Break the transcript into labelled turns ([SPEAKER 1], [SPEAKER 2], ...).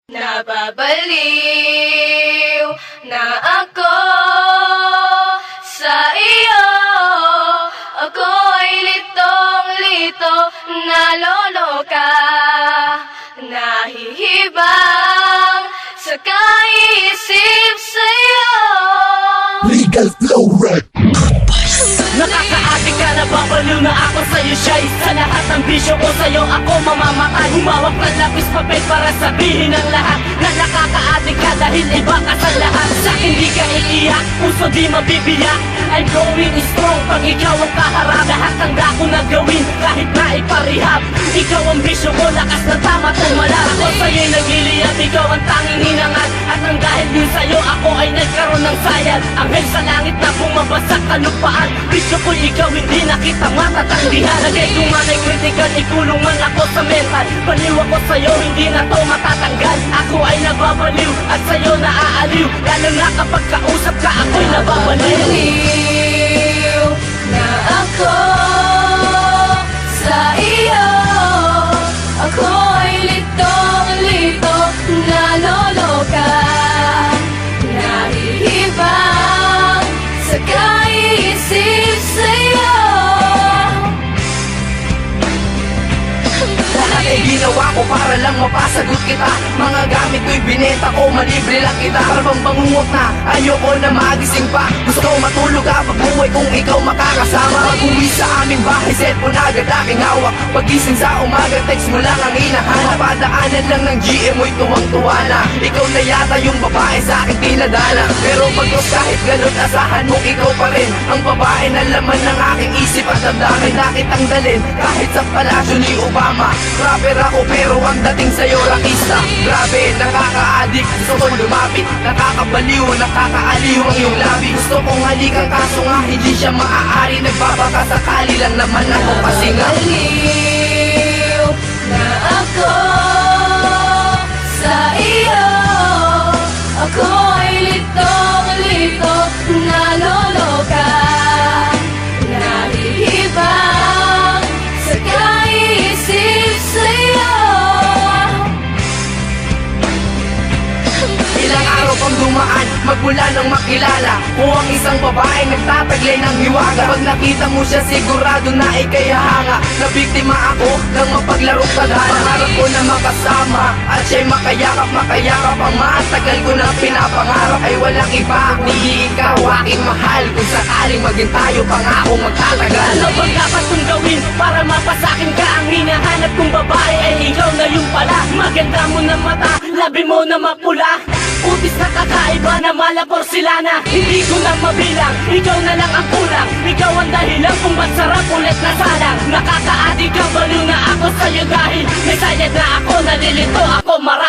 [SPEAKER 1] Nababaliw na ako sa iyo. Ako'y litong-lito, naloloka, nahihibang sa kaisip sa'yo.
[SPEAKER 2] Legal Flow Rap.
[SPEAKER 3] Nakakaadik ka, nababaliw na ako sa'yo, shy. Sa lahat ng bisyo ko sa'yo ako mamamatay. Humawak ng lapis papel para sabihin ang lahat na nakakaadik ka dahil iba ka sa lahat. Sa'kin di ka iiyak, puso di mabibiyak. I'm going strong pag ikaw ang kaharap. Lahat ang ko na gawin kahit na iparihab. Ikaw ang bisyo ko, lakas na tama tumala. Ako sa'yo'y nagliliyab, ikaw ang tanging hinangat. At nang dahil din sa'yo ako ay nagkaroon ng sayad. Anghel sa langit na bumabagsak kalupaan. Bisyo ko ikaw, hindi na kita matatanggihan. Lagay ko man ay critical, ikulong man ako sa mental. Baliw ako sa'yo, hindi na to matatanggal. Ako ay nababaliw at sa'yo naaaliw. Lalo na kapag kausap ka, ako'y nababaliw.
[SPEAKER 1] Baliw na ako sa iyo. Ako'y litong-lito, naloloka, nahihibang sa kaisip sa'yo.
[SPEAKER 3] Lahat ay ginawa ko para lang mapasagot kita. Mga gamit ko'y binenta ko, malibre lang kita. Parang bangungot na, ayoko na magising pa. Gusto ko matulog kapag buhay kung ikaw makakasama. Pag-uwi sa aming bahay, cellphone agad aking hawak. Pagising sa umaga, text mo lang ang hinahanap. Padaanan lang ng GM mo'y tuwang-tuwa na. Ikaw na yata yung babae sa aking pinadala. Pero pagkos kahit ganun, asahan mo ikaw pa rin ang babae na laman ng aking isip at damdamin na kitang dalin. Kahit sa palasyo ni Obama, rapper ako pero ang dating sa'yo rakista. Grabe, nakaka-addict, gusto ko lumapit. Nakakabaliw, nakakaaliw ang iyong labi. Gusto kong halikan kaso nga hindi siya maaari. Nagbabaka sakali lang naman ako kasi nga
[SPEAKER 1] Baliw na ako sa iyo. Ako'y litong-lito, naloloka, nahihibang sa kaisip sa'yo.
[SPEAKER 3] ilang araw pang dumaan, magmula nang makilala ko ang isang babae nagtataglay ng hiwaga. Pag nakita mo siya sigurado na ikay hanga. Nabiktima ako ng mapaglarong tadhana. Pangarap ko na makasama at siya'y makayakap ang matagal ko na pinapangarap. Ay walang iba kundi ikaw aking mahal. Kung sakaling maging tayo pangako magtatagal. Ano bang dapat kong gawin para mapasakin ka? Ang hinahanap kong babae ay ikaw na yung pala. Maganda mo na mata, labi mo na mapula, utis na kakaiba na mala porcelana. Hindi ko na mabilang, ikaw na lang ang kulang. Ikaw ang dahilan kung ba't sarap ulit na salang. Nakakaadik ka, baliw na ako sa'yo dahil may sayad na ako, nalilito ako marami.